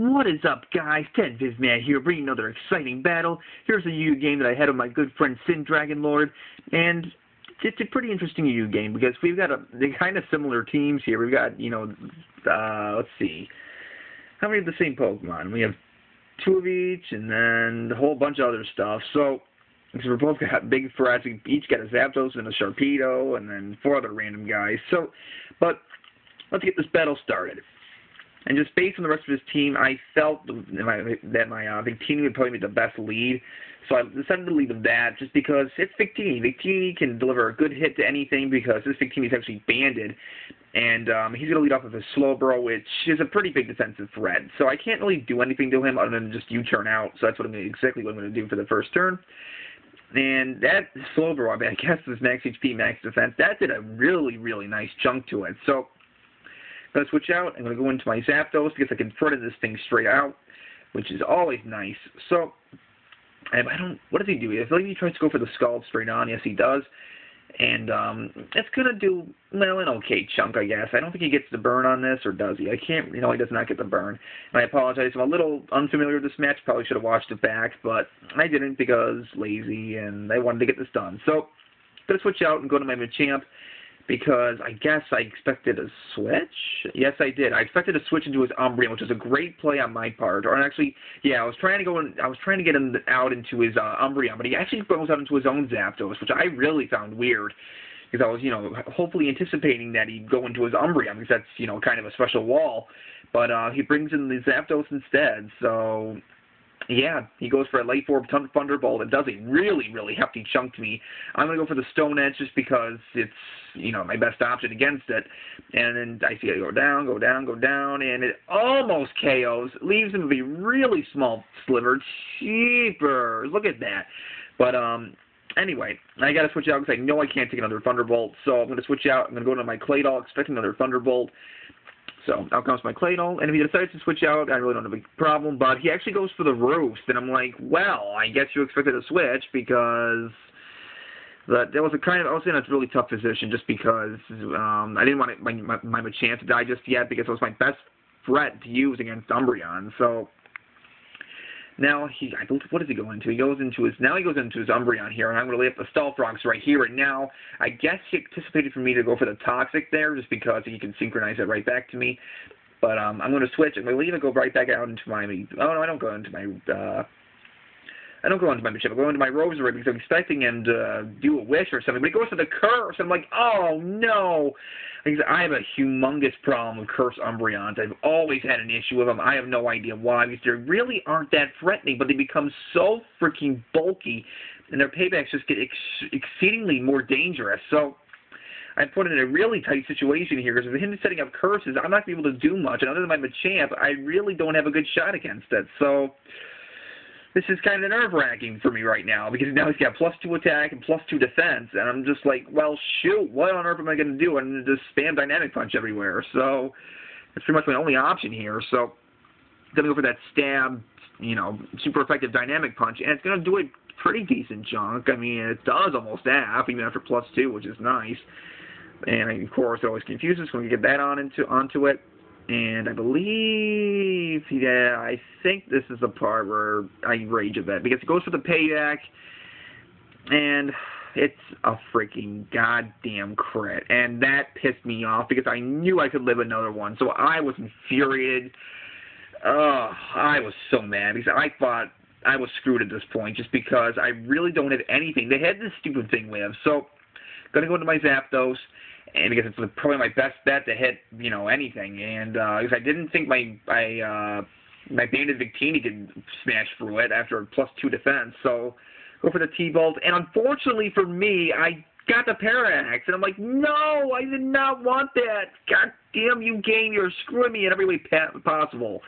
What is up, guys? Ted Vizman here, bringing another exciting battle. Here's a Yu game that I had with my good friend Sin Dragon Lord, and it's a pretty interesting Yu game because we've got they're kind of similar teams here. We've got, let's see, how many of the same Pokemon? We have two of each, and then a whole bunch of other stuff. So, because we're both got big threats, we each got a Zapdos and a Sharpedo, and then four other random guys. So, but let's get this battle started. And just based on the rest of his team, I felt that my Victini would probably be the best lead. So I decided to lead with that just because it's Victini. Victini can deliver a good hit to anything because this Victini is actually banded. And he's going to lead off with a Slowbro, which is a pretty big defensive threat. So I can't really do anything to him other than just U-turn out. So that's exactly what I'm going to do for the first turn. And that Slowbro, I guess this max HP, max defense, that did a really, really nice chunk to it. So I'm going to switch out. I'm going to go into my Zapdos because I can thread this thing straight out, which is always nice. So, what does he do? I feel like he tries to go for the Scald straight on. Yes, he does. And it's going to do, well, an okay chunk, I guess. I don't think he gets the burn on this, or does he? He does not get the burn. And I apologize. I'm a little unfamiliar with this match. Probably should have watched it back, but I didn't because lazy, and I wanted to get this done. So, I'm going to switch out and go to my Machamp, because I guess I expected a switch. Yes, I did. I expected to switch into his Umbreon, which was a great play on my part. Or actually, yeah, I was trying to get him out into his Umbreon, but he actually goes out into his own Zapdos, which I really found weird. Because I was, hopefully anticipating that he'd go into his Umbreon, because that's, kind of a special wall. But he brings in the Zapdos instead, so yeah, he goes for a late form Thunderbolt. It does a really, really hefty chunk to me. I'm going to go for the Stone Edge just because it's, my best option against it. And then I see it go down, go down, go down, and it almost KOs. Leaves him with a really small sliver. Cheaper. Look at that. But, anyway, I got to switch out because I know I can't take another Thunderbolt. So I'm going to switch out. I'm going to go to my Claydol, expecting another Thunderbolt. So out comes my Claydol, and if he decides to switch out, I really don't have a problem, but he actually goes for the Roost, and I'm like, well, I guess you expected a switch, because I was in a really tough position just because I didn't want my Machamp to die just yet, because it was my best threat to use against Umbreon. So now what does he go into? He goes into his Umbreon here, and I'm going to lay up the Stealth Rocks right here and now. I guess he anticipated for me to go for the Toxic there, just because he can synchronize it right back to me. But I'm going to switch. I'm going to leave it go right back out into my. Oh no, I don't go into my. I don't go into my Machamp. I go into my Roserade because I'm expecting him to do a wish or something. But he goes for the Curse. I'm like, oh no. Because I have a humongous problem with Curse Umbreons. I've always had an issue with them. I have no idea why, because they really aren't that threatening, but they become so freaking bulky, and their paybacks just get exceedingly more dangerous. So I'm put in a really tight situation here, because with him setting up curses, I'm not going to be able to do much. And other than my Machamp, I really don't have a good shot against it. So this is kind of nerve-wracking for me right now, because now he's got +2 attack and +2 defense, and I'm just like, well, shoot, what on earth am I going to do? I'm going to just spam Dynamic Punch everywhere. So that's pretty much my only option here. So I'm going to go for that stab, super effective Dynamic Punch, and it's going to do a pretty decent chunk. I mean, it does almost half, even after +2, which is nice. And, of course, it always confuses, so we can get that onto it. And I believe, yeah, I think this is the part where I rage a bit, because it goes for the payback, and it's a freaking goddamn crit. And that pissed me off, because I knew I could live another one, so I was infuriated. I was so mad, because I thought I was screwed at this point, just because I really don't have anything. They had this stupid thing with, so I'm going to go into my Zapdos, and because it's probably my best bet to hit, anything. And because I didn't think my banded Victini could smash through it after +2 defense, so go for the T-Bolt. And unfortunately for me, I got the Parallax, and I'm like, no, I did not want that. God damn you, game, you're screwing me in every way possible.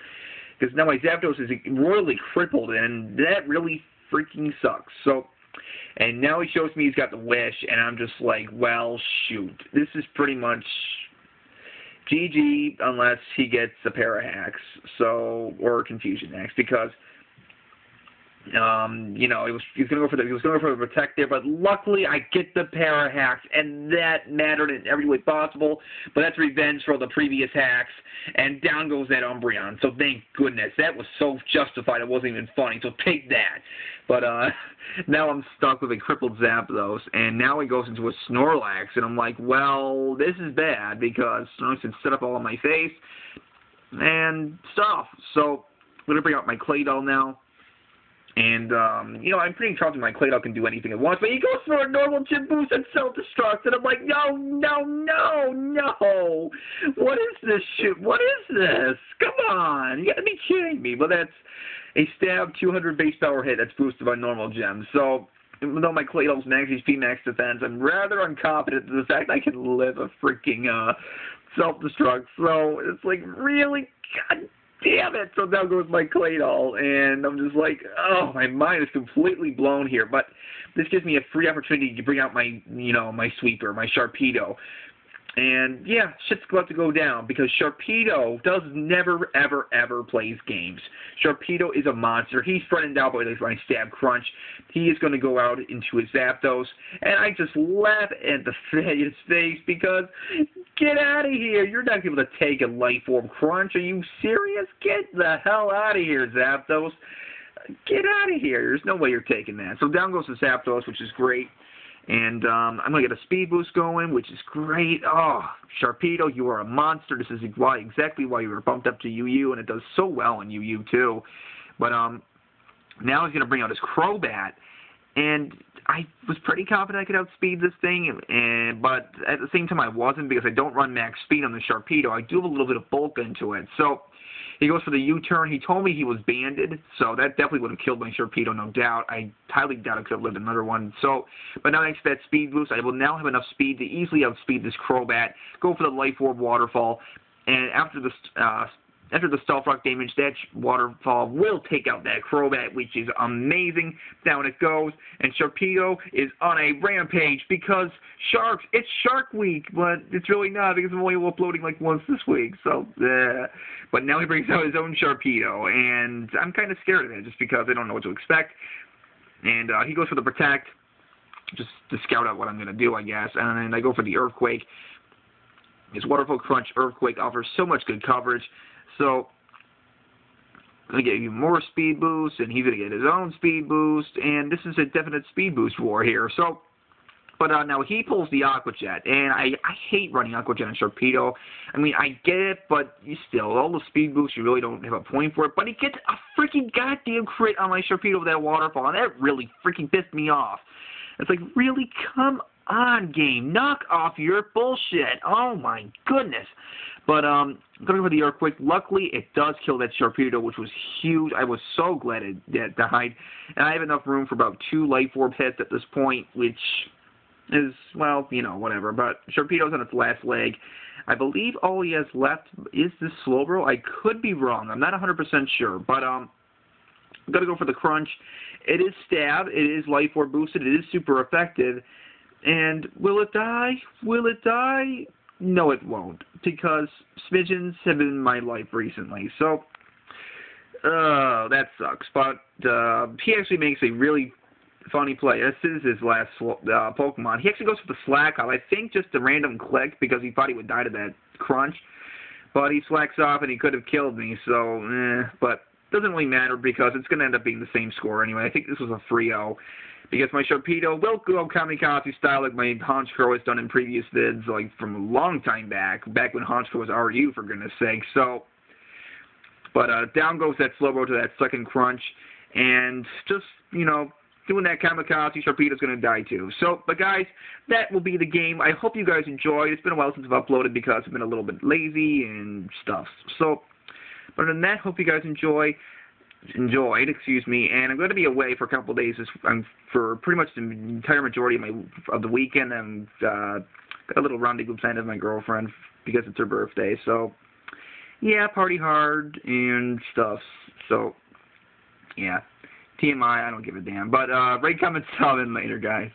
Because now my Zapdos is royally crippled, and that really freaking sucks. So. And now he shows me he's got the wish, and I'm just like, well, shoot. This is pretty much GG unless he gets a Parallax, or Confusion X, because He was going to go for the protect there, but luckily I get the para hacks, and that mattered in every way possible. But that's revenge for the previous hacks, and down goes that Umbreon. So thank goodness. That was so justified it wasn't even funny, so take that. But now I'm stuck with a crippled Zapdos, and now he goes into a Snorlax, and I'm like, well, this is bad, because Snorlax can set up all on my face, and stuff. So I'm going to bring out my Claydol now. And, I'm pretty confident my Claydol can do anything it wants, but he goes for a normal gym boost and self-destruct, and I'm like, no, no, no, no! What is this shit? What is this? Come on! You gotta be kidding me. Well, that's a stab 200 base power hit that's boosted by normal gems. So, even though my Claydol's max HP, max defense, I'm rather unconfident in the fact I can live a freaking, self-destruct. So, it's like, really? God damn it! So now goes my Claydol, and I'm just like, oh, my mind is completely blown here. But this gives me a free opportunity to bring out my, my sweeper, my Sharpedo. And yeah, shit's about to go down because Sharpedo does never, ever, ever plays games. Sharpedo is a monster. He's threatened out by my Stab Crunch. He is going to go out into his Zapdos, and I just laugh at his face because get out of here. You're not able to take a Life Orb Crunch. Are you serious? Get the hell out of here, Zapdos. Get out of here. There's no way you're taking that. So down goes the Zapdos, which is great. And I'm going to get a speed boost going, which is great. Oh, Sharpedo, you are a monster. This is exactly why you were bumped up to UU, and it does so well in UU too. But now he's going to bring out his Crobat, and I was pretty confident I could outspeed this thing, but at the same time I wasn't because I don't run max speed on the Sharpedo. I do have a little bit of bulk into it. So he goes for the U-turn. He told me he was banded, so that definitely would have killed my Sharpedo, no doubt. I highly doubt I could have lived another one. So, but now thanks to that speed boost, I will now have enough speed to easily outspeed this Crobat, go for the Life Orb Waterfall, and after the Stealth Rock damage, that Waterfall will take out that Crobat, which is amazing. Down it goes, and Sharpedo is on a rampage because sharks. It's Shark Week, but it's really not because I'm only uploading like once this week. So, but now he brings out his own Sharpedo, and I'm kind of scared of it just because I don't know what to expect. And he goes for the Protect, just to scout out what I'm going to do, I guess. And then I go for the Earthquake. His Waterfall Crunch Earthquake offers so much good coverage. So, I'm going to get you more speed boost, and he's going to get his own speed boost, and this is a definite speed boost war here. So, but now he pulls the Aqua Jet, and I hate running Aqua Jet on Sharpedo. I mean, I get it, but you still, all the speed boosts, you really don't have a point for it. But he gets a freaking goddamn crit on my Sharpedo with that Waterfall, and that really freaking pissed me off. It's like, really, come on, game. Knock off your bullshit. Oh, my goodness. But I'm going to go for the Earthquake. Luckily, it does kill that Sharpedo, which was huge. I was so glad it died. And I have enough room for about 2 Life Orb hits at this point, which is, well, whatever. But Sharpedo's on its last leg. I believe all he has left is this Slowbro. I could be wrong. I'm not 100% sure. But I'm going to go for the Crunch. It is Stab. It is Life Orb boosted. It is super effective. And will it die? Will it die? No, it won't, because smidgens have been in my life recently. So, that sucks. But he actually makes a really funny play. This is his last Pokemon. He actually goes for the Slack Off. I think just a random click because he thought he would die to that Crunch. But he slacks off and he could have killed me. So, but doesn't really matter because it's going to end up being the same score anyway. I think this was a 3-0. Because my Sharpedo will go kamikaze style like my Honchkrow has done in previous vids, like from a long time back when Honchkrow was RU, for goodness sake. So, but down goes that Slowbro to that second Crunch, and just, doing that kamikaze, Sharpedo's going to die too. So, but guys, that will be the game. I hope you guys enjoyed. It's been a while since I've uploaded because I've been a little bit lazy and stuff. So, but other than that, hope you guys enjoyed, and I'm going to be away for a couple of days for pretty much the entire majority of the weekend. And got a little rendezvous planned with my girlfriend because it's her birthday. So yeah, party hard and stuff. So yeah, TMI, I don't give a damn. But rate, comment, sub, and later, guys.